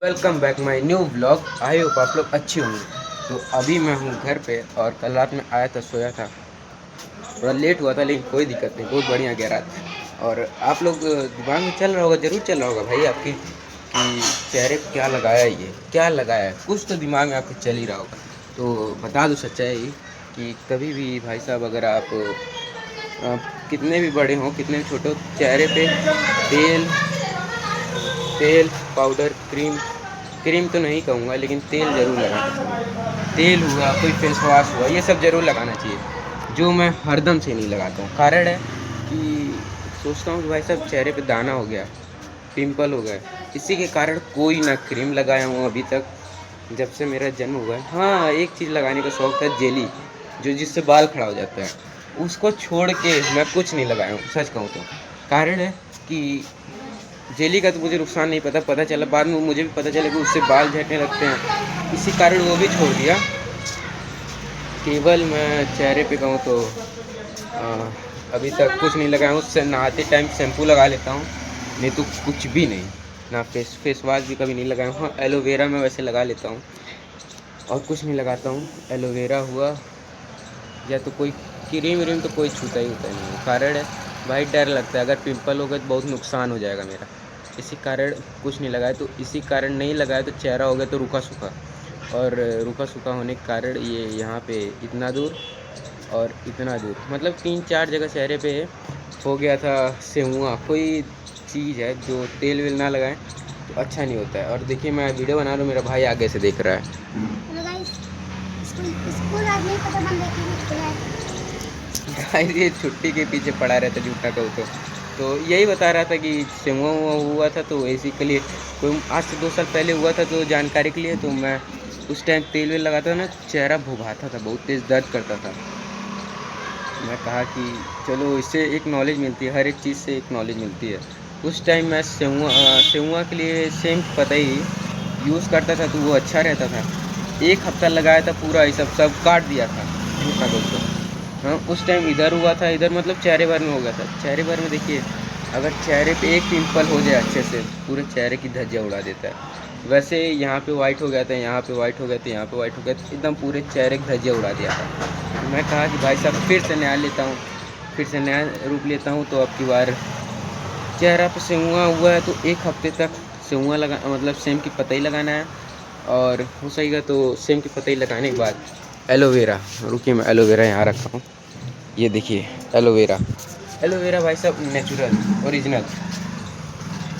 Welcome back my new blog. I hope आप लोग अच्छी होंगे। तो अभी मैं हूँ घर पे और कल रात में आया था, सोया था, थोड़ा लेट हुआ था लेकिन कोई दिक्कत नहीं, बहुत बढ़िया गया रात। और आप लोग दिमाग में चल रहा होगा, ज़रूर चल रहा होगा भाई आपकी कि चेहरे पे क्या लगाया है, ये क्या लगाया है, कुछ तो दिमाग में आपके चल ही रहा होगा। तो बता दूँ सच्चाई कि कभी भी भाई साहब अगर आप कितने भी बड़े हों, कितने भी छोटे हो, चेहरे पे तेल तेल पाउडर क्रीम, क्रीम तो नहीं कहूँगा लेकिन तेल ज़रूर लगाना चाहिए। तेल हुआ, कोई फेस वॉश हुआ, ये सब ज़रूर लगाना चाहिए, जो मैं हरदम से नहीं लगाता हूँ। कारण है कि सोचता हूँ कि भाई साहब चेहरे पे दाना हो गया, पिंपल हो गए, इसी के कारण कोई ना क्रीम लगाया हूँ अभी तक, जब से मेरा जन्म हुआ है। हाँ, एक चीज़ लगाने का शौक था, जेली, जो जिससे बाल खड़ा हो जाता है, उसको छोड़ के मैं कुछ नहीं लगाया हूँ सच कहूँ तो। कारण है कि जेली का तो मुझे नुकसान नहीं पता चला, बाद में मुझे भी पता चला कि उससे बाल झड़ने लगते हैं, इसी कारण वो भी छोड़ दिया। केवल मैं चेहरे पे कहूँ तो अभी तक कुछ नहीं लगाया हूँ। नहाते टाइम शैम्पू लगा लेता हूँ, नहीं तो कुछ भी नहीं। ना फेस वॉश भी कभी नहीं लगाया हूँ। हाँ, एलोवेरा मैं वैसे लगा लेता हूँ और कुछ नहीं लगाता हूँ। एलोवेरा हुआ या तो कोई क्रीम व्रीम तो कोई छूता ही होता नहीं है। कारण है भाई, डर लगता है अगर पिंपल हो गया तो बहुत नुकसान हो जाएगा मेरा, इसी कारण कुछ नहीं लगाया। तो इसी कारण नहीं लगाया तो चेहरा हो गया तो रूखा सूखा, और रूखा सूखा होने के कारण ये यहाँ पे इतना दूर और इतना दूर, मतलब 3-4 जगह चेहरे पे हो गया था सेमुआ। कोई चीज़ है जो तेल वेल ना लगाएं तो अच्छा नहीं होता है। और देखिए मैं वीडियो बना रहा हूँ, मेरा भाई आगे से देख रहा है। हेलो गाइस, स्कूल आज नहीं पता बंद है कि खुला है। गाइस ये छुट्टी के पीछे पड़ा रहता झूठा कहूँ तो यही बता रहा था कि सेमुआ हुआ हुआ था, तो बेसिकली कोई आज से 2 साल पहले हुआ था, तो जानकारी के लिए तो मैं उस टाइम तेल वेल लगाता था ना, चेहरा भुभाता था, बहुत तेज़ दर्द करता था। मैं कहा कि चलो इससे एक नॉलेज मिलती है, हर एक चीज़ से एक नॉलेज मिलती है। उस टाइम मैं सेमुआ के लिए सेम पता ही यूज़ करता था, तो वो अच्छा रहता था। 1 हफ्ता लगाया था, पूरा ये सब काट दिया था झूठा बोल तो। हाँ, उस टाइम इधर हुआ था, इधर मतलब चेहरे भर में हो गया था। चेहरे भर में देखिए, अगर चेहरे पे एक पिंपल हो जाए अच्छे से, पूरे चेहरे की धज्जियाँ उड़ा देता है। वैसे यहाँ पे वाइट हो गया था, यहाँ पे वाइट हो गया था, यहाँ पे वाइट हो गया था, एकदम पूरे चेहरे की धज्जियाँ उड़ा दिया था। मैं कहा कि भाई साहब फिर से नया लेता हूँ, फिर से नया रूप लेता हूँ, तो अब की बार चेहरा पे सेमुआ हुआ है तो 1 हफ्ते तक सेमुआ लगा, मतलब सेम की पतई लगाना है। और हो सकेगा तो सेम की पतई लगाने के बाद एलोवेरा, रुकिए मैं एलोवेरा यहाँ रखा हूँ, ये देखिए एलोवेरा। एलोवेरा भाई साहब नेचुरल ओरिजिनल,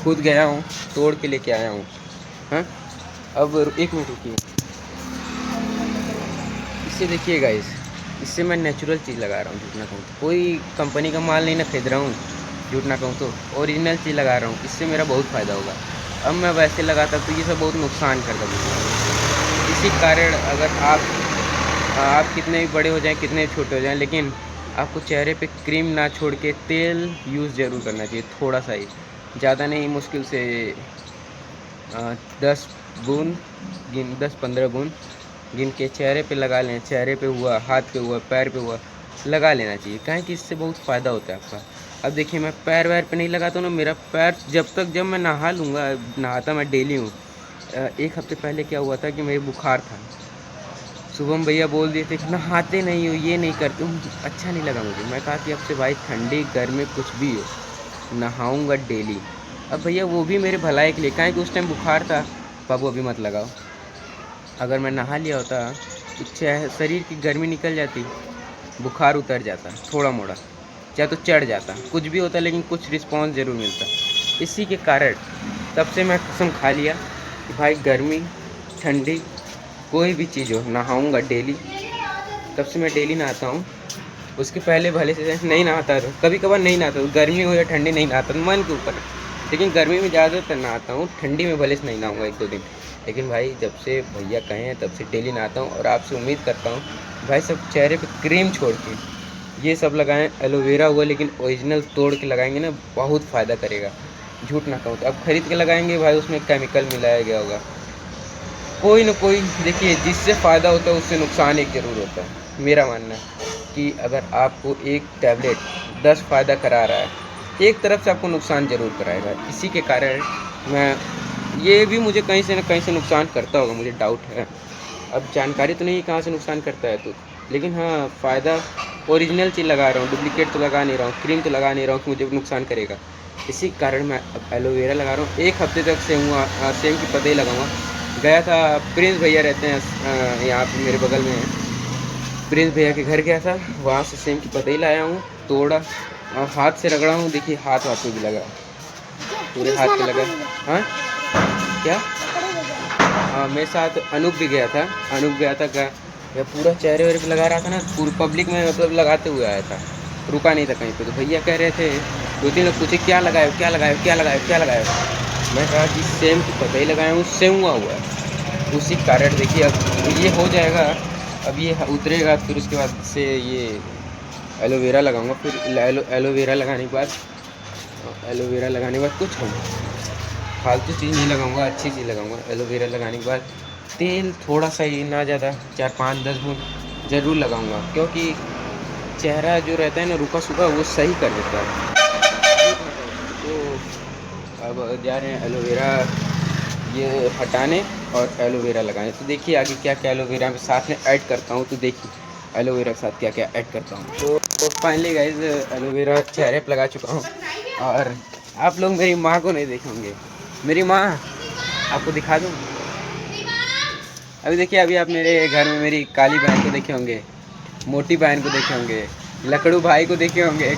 खुद गया हूँ, तोड़ के लेके आया हूँ। हाँ, अब 1 मिनट रुकिए, इससे देखिए गाइस, इससे मैं नेचुरल चीज़ लगा रहा हूँ, झूठ ना कहूँ तो। कोई कंपनी का माल नहीं ना खरीद रहा हूँ, झूठ ना कहूँ तो ओरिजिनल चीज़ लगा रहा हूँ, इससे मेरा बहुत फ़ायदा होगा। अब मैं वैसे लगाता तो ये सब बहुत नुकसान करता मुझे। इसी कारण अगर आप कितने भी बड़े हो जाएं, कितने भी छोटे हो जाएं, लेकिन आपको चेहरे पे क्रीम ना छोड़ के तेल यूज़ ज़रूर करना चाहिए, थोड़ा सा ही, ज़्यादा नहीं, मुश्किल से 10 बूंद, 10-15 बूंद गिन के चेहरे पे लगा लें। चेहरे पे हुआ, हाथ पे हुआ, पैर पे हुआ, लगा लेना चाहिए। काहे कि इससे बहुत फ़ायदा होता है आपका। अब देखिए मैं पैर वैर पे नहीं लगाता हूँ ना, मेरा पैर जब मैं नहा लूँगा, नहाता मैं डेली हूँ। 1 हफ्ते पहले क्या हुआ था कि मेरे बुखार था, शुभम भैया बोल दिए थे कि नहाते नहीं हो, ये नहीं करते हो, अच्छा नहीं लगा मुझे। मैं कहा कि अब से भाई ठंडी गर्मी कुछ भी हो, नहाऊँगा डेली। अब भैया वो भी मेरे भलाई के लिए, काहे कि उस टाइम बुखार था, बाबू अभी मत लगाओ। अगर मैं नहा लिया होता तो शरीर की गर्मी निकल जाती, बुखार उतर जाता थोड़ा मोड़ा, चाहे तो चढ़ जाता, कुछ भी होता, लेकिन कुछ रिस्पॉन्स ज़रूर मिलता। इसी के कारण तब से मैं कसम खा लिया कि भाई गर्मी ठंडी कोई भी चीज़ हो, नहाऊँगा डेली। तब से मैं डेली नहाता हूँ। उसके पहले भले से नहीं नहाता था, कभी कभार नहीं नहाता, गर्मी हो या ठंडी नहीं नहाता, मन के ऊपर। लेकिन गर्मी में ज़्यादातर नहाता हूँ, ठंडी में भले से नहीं नहाऊँगा 1-2 दिन। लेकिन भाई जब से भैया कहे हैं तब से डेली नहाता हूँ, और आपसे उम्मीद करता हूँ भाई सब चेहरे पे क्रीम छोड़ के ये सब लगाएं। एलोवेरा हुआ, लेकिन ओरिजिनल तोड़ के लगाएंगे ना, बहुत फ़ायदा करेगा, झूठ ना कहूँ तो। अब खरीद के लगाएंगे भाई, उसमें केमिकल मिलाया गया होगा, कोई ना कोई। देखिए जिससे फ़ायदा होता है उससे नुकसान एक ज़रूर होता है। मेरा मानना है कि अगर आपको एक टैबलेट 10 फ़ायदा करा रहा है, एक तरफ से आपको नुकसान ज़रूर कराएगा। इसी के कारण मैं ये भी मुझे कहीं से ना कहीं से नुकसान करता होगा, मुझे डाउट है। अब जानकारी तो नहीं कहाँ से नुकसान करता है तो, लेकिन हाँ फ़ायदा, ओरिजिनल चीज़ लगा रहा हूँ, डुप्लीकेट तो लगा नहीं रहा हूँ, क्रीम तो लगा नहीं रहा हूँ कि मुझे नुकसान करेगा। इसी कारण मैं अब एलोवेरा लगा रहा हूँ। 1 हफ्ते तक सेम की पत्ते ही लगाऊंगा। गया था, प्रिंस भैया रहते हैं यहाँ पे मेरे बगल में है, प्रिंस भैया के घर गया था, वहाँ से सेम की पत्ते ही लाया हूँ, तोड़ा और हाथ से रगड़ा हूँ। देखिए हाथ पे भी लगा, पूरे हाथ पे लगा। हाँ क्या? हाँ मेरे साथ अनूप भी गया था, अनूप गया था क्या, यह पूरा चेहरे वेहरे पे लगा रहा था ना, पूरी पब्लिक में मतलब लगाते हुए आया था, रुका नहीं था कहीं पे। तो भैया कह रहे थे, 2-3 लोग पूछे क्या लगाए क्या लगाए क्या लगाए क्या लगाए। मैं कहा कि सेम की पता ही लगाया हूँ, सेम हुआ है। उसी कारण देखिए अब ये हो जाएगा, अब ये उतरेगा, फिर उसके बाद से ये एलोवेरा लगाऊंगा। फिर एलोवेरा लगाने के बाद कुछ फालतू चीज़ नहीं लगाऊंगा, अच्छी चीज़ लगाऊंगा। एलोवेरा लगाने के बाद तेल थोड़ा सा ही, ना ज़्यादा, 4-5-10 बूंद ज़रूर लगाऊंगा, क्योंकि चेहरा जो रहता है ना रुका सूखा, वो सही कर देता है। तो अब जा रहे हैं एलोवेरा ये हटाने और एलोवेरा लगाने। तो देखिए आगे क्या क्या एलोवेरा में साथ में ऐड करता हूँ, तो देखिए एलोवेरा के साथ क्या क्या ऐड करता हूँ। तो फाइनली गाइस एलोवेरा चेहरे पर लगा चुका हूँ। और आप लोग मेरी माँ को नहीं देखे होंगे, मेरी माँ आपको दिखा दूँ। अभी देखिए, अभी आप मेरे घर में मेरी काली बहन को देखे होंगे, मोटी बहन को देखे होंगे, लकड़ू भाई को देखे होंगे,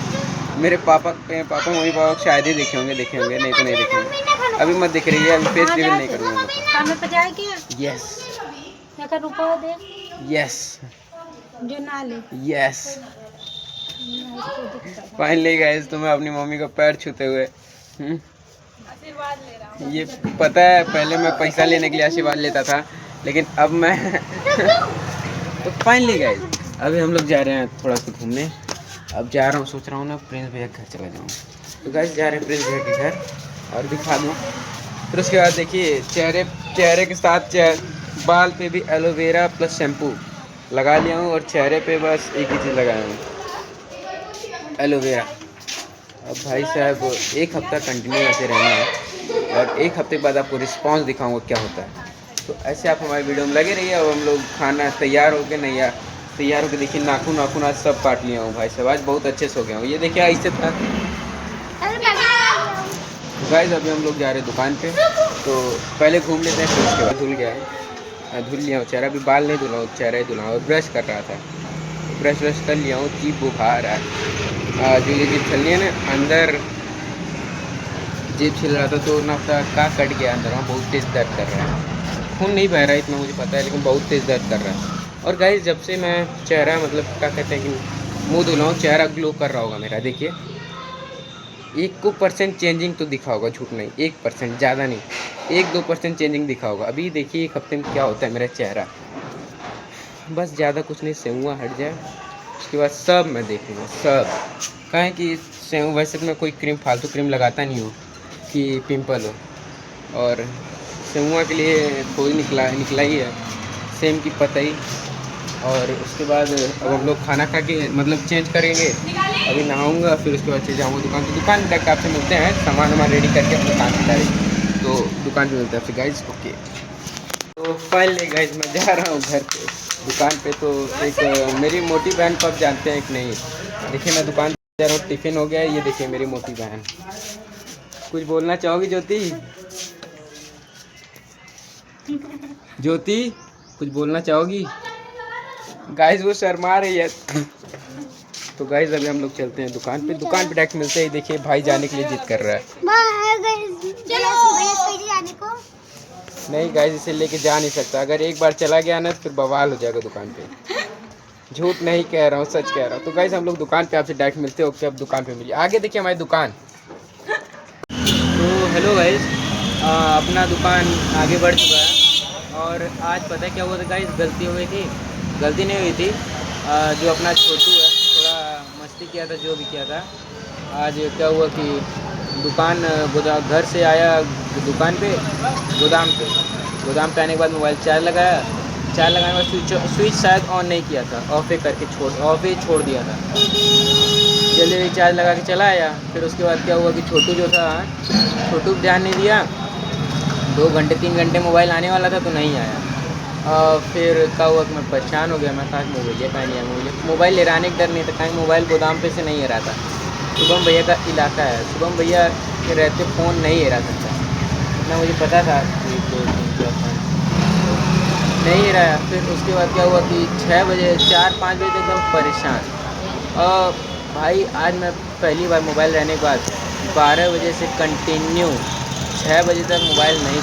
मेरे पापा मम्मी पापा को शायद ही देखे होंगे, नहीं तो नहीं देखे होंगे। अभी मत दिख रही है, अभी फेस रिवील नहीं करूँगा। यस यस फाइनली गाइस, तो मैं अपनी मम्मी का पैर छूते हुए ये पता है, पहले मैं पैसा लेने के लिए आशीर्वाद लेता था, लेकिन अब मैं तो फाइनली गाइस अभी हम लोग जा रहे हैं थोड़ा सा घूमने। अब जा रहा हूँ, सोच रहा हूँ ना प्रिंस भैया के घर चला जाऊँ। तो गाइस जा रहे हैं प्रिंस भैया के घर और दिखा दूँ। फिर उसके बाद देखिए चेहरे के साथ बाल पे भी एलोवेरा प्लस शैम्पू लगा लिया हूँ, और चेहरे पे बस एक ही चीज़ लगाया हूँ, एलोवेरा। अब भाई साहब 1 हफ्ता कंटिन्यू ऐसे रहना है, और 1 हफ्ते के बाद आपको रिस्पांस दिखाऊंगा क्या होता है। तो ऐसे आप हमारी वीडियो में लगे रहिए। अब हम लोग खाना तैयार हो गए, नहीं यार तैयार हो के देखिए, नाखून आज सब काट लिया हूँ भाई साहब, आज बहुत अच्छे से हो गया हूँ। ये देखिए ऐसे था। गाइस अभी हम लोग जा रहे हैं दुकान पे, तो पहले घूम लेते हैं, फिर उसके बाद धुल लिया हूँ चेहरा, अभी बाल नहीं धुला हूँ, चेहरा ही धुला हूँ। ब्रश कर रहा था, ब्रश कर लिया हूँ, जीभ बुखार है। जो ये जीभ छलनी है ना, अंदर जीभ छिल रहा था, तो ना का कट गया अंदर, वहाँ बहुत तेज़ दर्द कर रहा है। खून नहीं बह रहा है इतना मुझे पता है, लेकिन बहुत तेज़ दर्द कर रहा है। और गाइस जब से मैं चेहरा मतलब क्या कहते हैं कि मुँह धुला हूँ, चेहरा ग्लो कर रहा होगा मेरा। देखिए 1% चेंजिंग तो दिखा होगा, झूठ नहीं, 1%, ज़्यादा नहीं, 1-2% चेंजिंग दिखा होगा। अभी देखिए 1 हफ्ते में क्या होता है मेरा चेहरा। बस ज़्यादा कुछ नहीं, सेहुआ हट जाए उसके बाद सब मैं देखूँगा सब। कहें कि वैसे तो मैं कोई क्रीम फालतू क्रीम लगाता नहीं हूँ कि पिंपल हो, और सेहुआ के लिए कोई निकला ही है, सेम की पतई। और उसके बाद अब हम लोग खाना खा के मतलब चेंज करेंगे, अभी नहाऊंगा, फिर उसके बाद चले जाऊँगा दुकान। तो दुकान पे जाकर आपसे मिलते हैं, सामान वामान रेडी करके अपने दुकान पे डायरेक्ट, तो दुकान पे मिलते हैं आपसे गाइज। ओके तो फाइनली गाइज मैं जा रहा हूँ घर पे, दुकान पे। तो एक मेरी मोटी बहन को आप जानते हैं कि नहीं, देखिए मैं दुकान पे जा रहा हूँ, टिफ़िन हो गया है, ये देखिए मेरी मोटी बहन। कुछ बोलना चाहोगी ज्योति? ज्योति कुछ बोलना चाहोगी? गाइस वो शर्मा रही है। तो गाइस अभी हम लोग चलते हैं दुकान पे डायरेक्ट मिलते ही। देखिए भाई जाने के लिए जिद कर रहा है। जाने को नहीं गाइस, इसे लेके जा नहीं सकता, अगर एक बार चला गया ना तो फिर बवाल हो जाएगा दुकान पे। झूठ नहीं कह रहा हूँ, सच कह रहा हूँ। तो गाइस हम लोग दुकान पे आपसे डायरेक्ट मिलते हो। अब दुकान पे मिलिए, आगे देखिए हमारी दुकान। तो हेलो गाइस, अपना दुकान आगे बढ़ चुका है, और आज पता है क्या हुआ था गाइस, गलती हो गई थी, गलती नहीं हुई थी, जो अपना छोटू है थोड़ा मस्ती किया था, जो भी किया था। आज क्या हुआ कि दुकान घर से आया दुकान पे, गोदाम पे आने के बाद मोबाइल चार्ज लगाया, चार्ज लगाने के बाद स्विच शायद ऑन नहीं किया था, ऑफ करके छोड़ दिया था। जल्दी चार्ज लगा के चला आया। फिर उसके बाद क्या हुआ कि छोटू जो था, छोटू ध्यान नहीं दिया, 2 घंटे 3 घंटे मोबाइल आने वाला था तो नहीं आया। फिर क्या हुआ कि मैं परेशान हो गया, मैं कहा कि मोबाइल कहीं नहीं आया, मोबाइल ले आने का डर नहीं था, कहीं मोबाइल गोदाम पे से नहीं आ रहा था। शुभम भैया का इलाका है, शुभम भैया के रहते फ़ोन नहीं हेरा सकता, इतना मुझे पता था कि 2-3 नहीं हेराया। फिर उसके बाद क्या हुआ कि 6 बजे 4-5 बजे तक एकदम परेशान। और भाई आज मैं पहली बार मोबाइल रहने के बाद 12 बजे से कंटिन्यू 6 बजे तक मोबाइल नहीं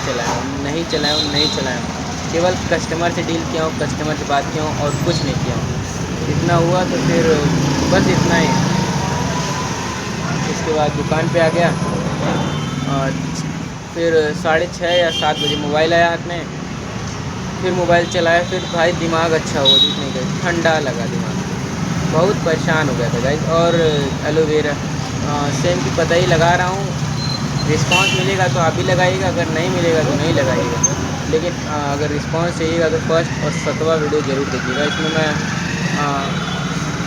चलाया हूँ। केवल कस्टमर से डील किया हूँ, कस्टमर से बात किया हूँ और कुछ नहीं किया हूँ। इतना हुआ तो फिर बस इतना ही। उसके बाद दुकान पे आ गया और फिर 6:30 या 7 बजे मोबाइल आया हाथ में। फिर मोबाइल चलाया, फिर भाई दिमाग अच्छा हुआ, कुछ नहीं गया, ठंडा लगा दिमाग, बहुत परेशान हो गया था गाइस। और एलोवेरा सेम की पता ही लगा रहा हूँ, रिस्पांस मिलेगा तो आप भी लगाइएगा, अगर नहीं मिलेगा तो नहीं लगाइएगा। लेकिन अगर रिस्पांस चाहिएगा तो फर्स्ट और 7वां वीडियो ज़रूर देखिएगा, इसमें मैं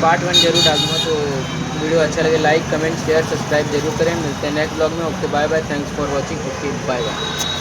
पार्ट 1 जरूर डालूँगा। तो वीडियो अच्छा लगे लाइक कमेंट शेयर सब्सक्राइब जरूर करें। मिलते हैं नेक्स्ट ब्लॉग में। Okay bye bye, thanks for watching. Okay bye bye.